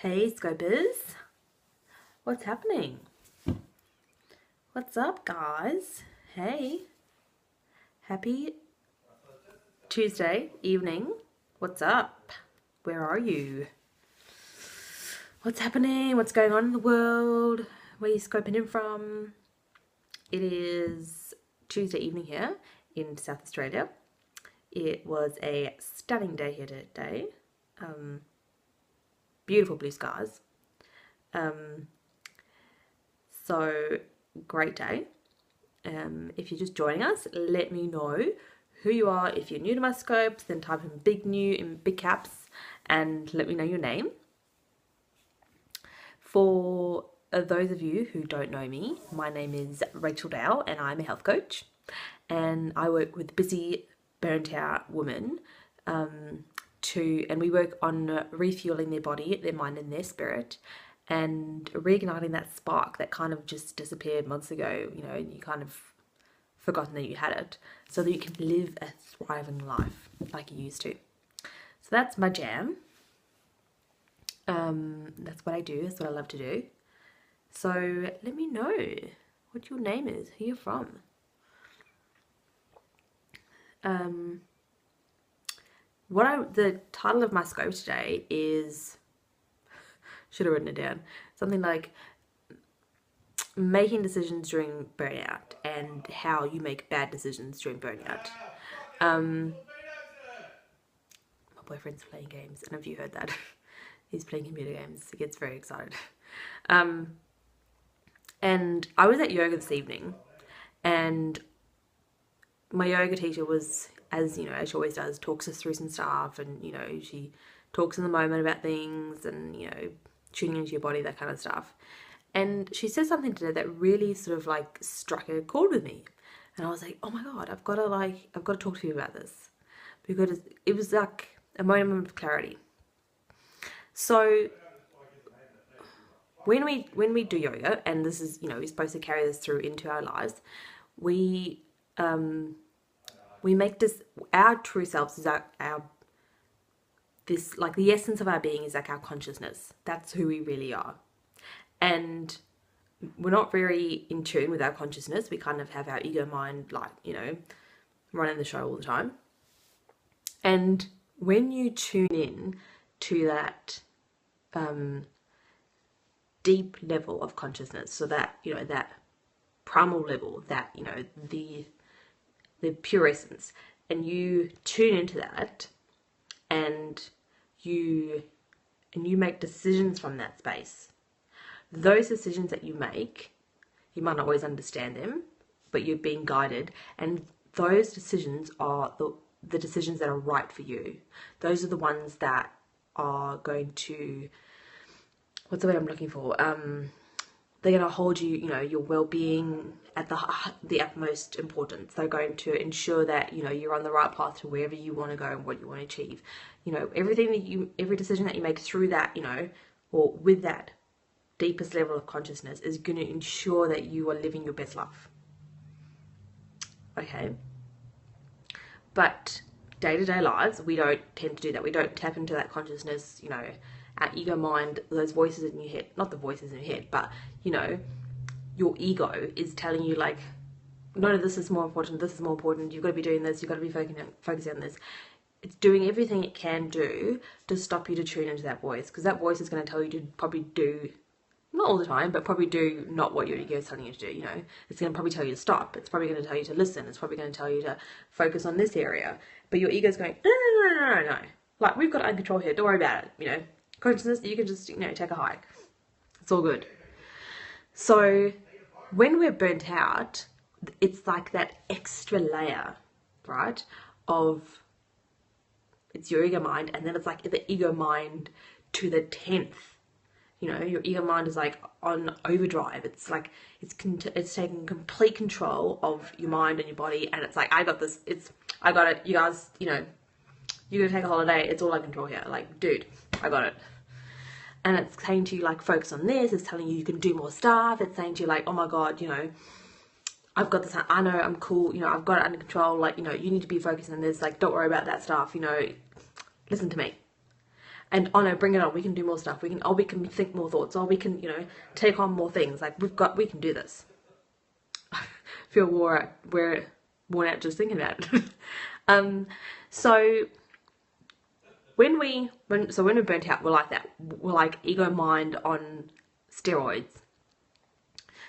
Hey Scopers, what's happening? What's up, guys? Hey, happy Tuesday evening. What's up? Where are you? What's happening? What's going on in the world? Where are you scoping in from? It is Tuesday evening here in South Australia. It was a stunning day here today. Beautiful blue skies. So great day. If you're just joining us, let me know who you are. If you're new to my scopes, then type in big new in big caps and let me know your name. For those of you who don't know me, my name is Rachel Dale and I'm a health coach, and I work with busy, burnt out women and we work on refueling their body, their mind and their spirit, and reigniting that spark that kind of just disappeared months ago, and you kind of forgotten that you had it, so that you can live a thriving life like you used to. So that's my jam. That's what I do. That's what I love to do. So let me know what your name is, who you're from. The title of my scope today is, should have written it down, something like making decisions during burnout and how you make bad decisions during burnout. My boyfriend's playing games, and have you heard that? He's playing computer games. He gets very excited. And I was at yoga this evening, and my yoga teacher was, as she always does, talks us through some stuff, and she talks in the moment about things, and tuning into your body, that kind of stuff. And she said something today that really sort of like struck a chord with me, and I was like, oh my god, I've got to talk to you about this, because it was like a moment of clarity. So when we do yoga, and this is we're supposed to carry this through into our lives, we make this, our true selves is our this, like, the essence of our being is like our consciousness. That's who we really are. And we're not very in tune with our consciousness. We kind of have our ego mind, like, running the show all the time. And when you tune in to that deep level of consciousness, so that that primal level, that the pure essence, and you tune into that, and you make decisions from that space, those decisions that you make, you might not always understand them, but you're being guided, and those decisions are the decisions that are right for you. Those are the ones that are going to, what's the word I'm looking for? They're going to hold you, your well-being at the utmost importance. They're going to ensure that, you're on the right path to wherever you want to go and what you want to achieve. Every decision that you make through that, or with that deepest level of consciousness, is going to ensure that you are living your best life. Okay? But day-to-day lives, we don't tend to do that. We don't tap into that consciousness, our ego mind, those voices in your head, not the voices in your head, but your ego is telling you, like, no, this is more important, this is more important, you've got to be doing this, you've got to be focusing on this. It's doing everything it can do to stop you to tune into that voice, because that voice is going to tell you to probably do, not all the time, but probably do not what your ego is telling you to do. It's going to probably tell you to stop, it's probably going to tell you to listen, it's probably going to tell you to focus on this area, but your ego's going, no, like, we've got it under control here, don't worry about it, consciousness, you can just take a hike, it's all good. So when we're burnt out, it's like that extra layer, right, of, it's your ego mind, and then it's like the ego mind to the 10th. Your ego mind is like on overdrive. It's like it's taking complete control of your mind and your body, and it's like, I got this, I got it, you guys, you're gonna take a holiday, it's all I control here, like, dude, I got it. And it's saying to you, like, focus on this, it's telling you can do more stuff, it's saying to you, like, oh my god, I've got this, I know, I'm cool, I've got it under control, like, you need to be focusing on this, like, don't worry about that stuff, listen to me. And oh no, bring it on, we can do more stuff, we can think more thoughts, or we can, you know, take on more things. Like we can do this. I feel we're worn out just thinking about it. So when we're burnt out, we're like that. We're like ego mind on steroids.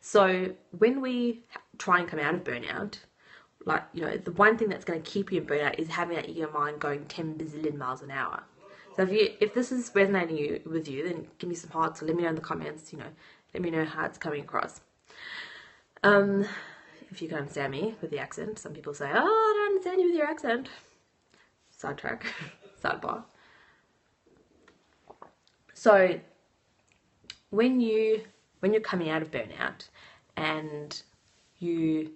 So when we try and come out of burnout, like, you know, the one thing that's going to keep you in burnout is having that ego mind going 10 bazillion miles an hour. So if this is resonating with you, then give me some hearts, or let me know in the comments, you know, let me know how it's coming across. If you can understand me with the accent. Some people say, oh, I don't understand you with your accent. Sidetrack, sidebar. So when you're coming out of burnout and you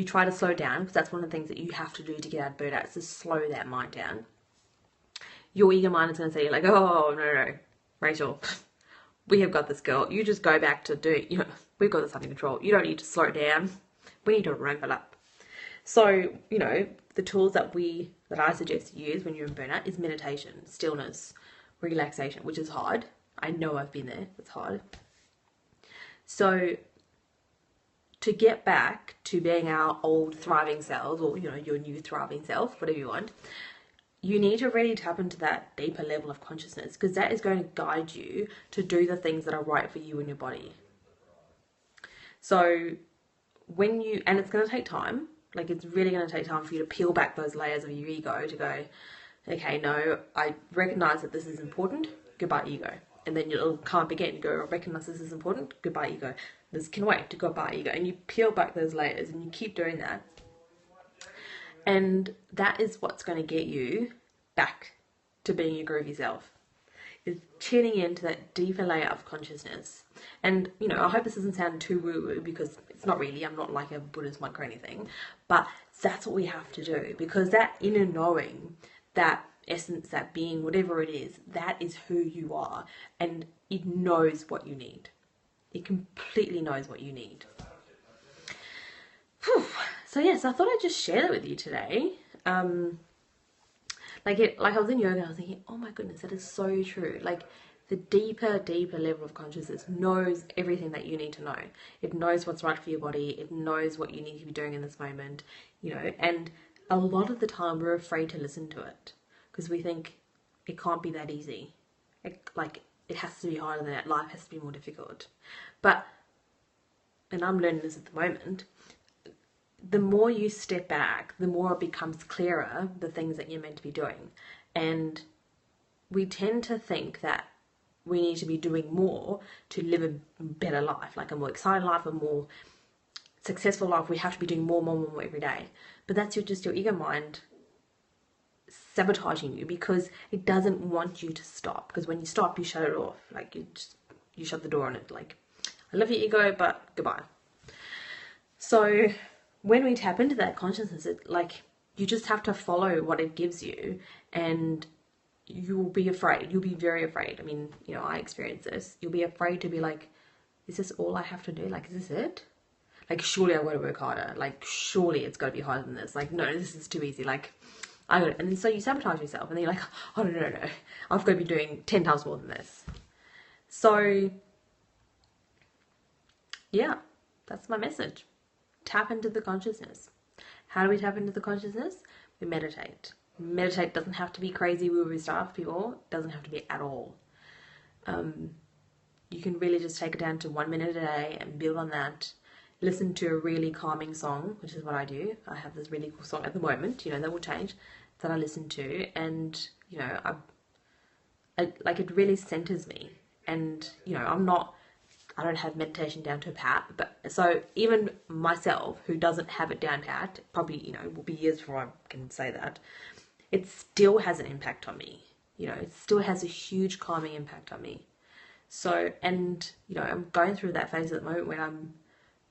try to slow down, because that's one of the things that you have to do to get out of burnout, is to slow that mind down. Your ego mind is going to say, like, oh, no, Rachel, we have got this, girl. You just go back to doing, you know, we've got this under control. You don't need to slow down. We need to ramp it up. So, you know, the tools that I suggest you use when you're in burnout is meditation, stillness, relaxation, which is hard. I know I've been there. It's hard. So to get back to being our old thriving selves, or, you know, your new thriving self, whatever you want, you need to really tap into that deeper level of consciousness, because that is going to guide you to do the things that are right for you and your body. So and it's going to take time, like it's really going to take time for you to peel back those layers of your ego to go, okay, no, I recognize that this is important, goodbye ego. And then you'll come up again, you go, I recognize this is important, goodbye ego. This can wait, to goodbye ego. And you peel back those layers and you keep doing that. And that is what's going to get you back to being your groovy self, is tuning into that deeper layer of consciousness. And, you know, I hope this doesn't sound too woo-woo, because it's not really. I'm not like a Buddhist monk or anything. But that's what we have to do, because that inner knowing, that essence, that being, whatever it is, that is who you are. And it knows what you need. It completely knows what you need. Whew. So yes, I thought I'd just share that with you today. Like I was in yoga and I was thinking, oh my goodness, that is so true. Like the deeper level of consciousness knows everything that you need to know. It knows what's right for your body. It knows what you need to be doing in this moment, you know, and a lot of the time we're afraid to listen to it because we think it can't be that easy. It has to be harder than that. Life has to be more difficult. But, and I'm learning this at the moment, the more you step back, the more it becomes clearer, the things that you're meant to be doing. And we tend to think that we need to be doing more to live a better life, like a more exciting life, a more successful life. We have to be doing more every day. But that's just your ego mind sabotaging you, because it doesn't want you to stop. Because when you stop, you shut it off. Like you shut the door on it. Like, I love your ego, but goodbye. So when we tap into that consciousness, you just have to follow what it gives you, and you'll be afraid. You'll be very afraid. I mean, you know, I experienced this. You'll be afraid to be like, is this all I have to do? Like, is this it? Like, surely I've got to work harder. Like, surely it's got to be harder than this. Like, no, this is too easy. Like, and then so you sabotage yourself, and then you're like, oh, no. I've got to be doing 10 times more than this. So, yeah, that's my message. Tap into the consciousness. How do we tap into the consciousness? We meditate. Meditate doesn't have to be crazy woo-woo stuff, people. It doesn't have to be at all. You can really just take it down to 1 minute a day and build on that. Listen to a really calming song, which is what I do. I have this really cool song at the moment, you know, that will change, that I listen to, and, you know, it really centers me. And, you know, I don't have meditation down to a pat, but so even myself, who doesn't have it down pat, probably, you know, will be years before I can say that, it still has an impact on me. You know, it still has a huge calming impact on me. So, and, you know, I'm going through that phase at the moment when I'm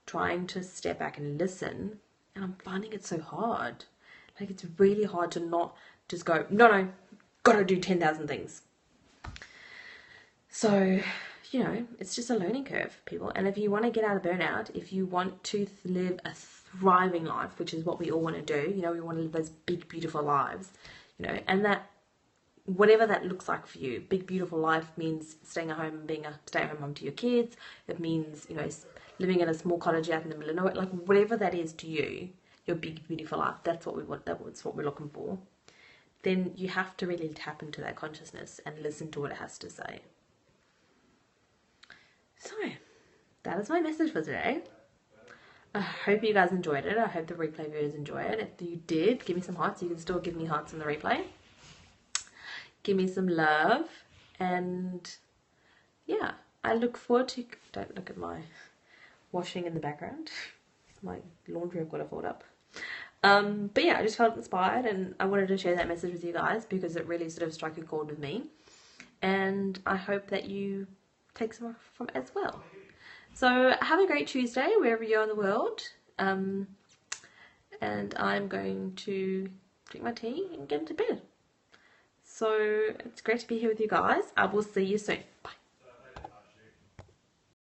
trying to step back and listen, and I'm finding it so hard. Like, it's really hard to not just go, no, gotta do 10,000 things. So, you know, it's just a learning curve, people. And if you want to get out of burnout, if you want to live a thriving life, which is what we all want to do, you know, we want to live those big, beautiful lives, you know, and that whatever that looks like for you. Big beautiful life means staying at home and being a stay-at-home mom to your kids. It means, you know, living in a small cottage out in the middle of nowhere. Like whatever that is to you, your big beautiful life, that's what we want, that's what we're looking for. Then you have to really tap into that consciousness and listen to what it has to say. So that is my message for today. I hope you guys enjoyed it. I hope the replay viewers enjoy it. If you did, give me some hearts. You can still give me hearts in the replay. Give me some love, and yeah, I look forward to, don't look at my washing in the background, my laundry I've got to fold up. But yeah, I just felt inspired and I wanted to share that message with you guys because it really sort of struck a chord with me, and I hope that you take some from it as well. So have a great Tuesday wherever you are in the world, and I'm going to drink my tea and get into bed. So it's great to be here with you guys. I will see you soon. Bye.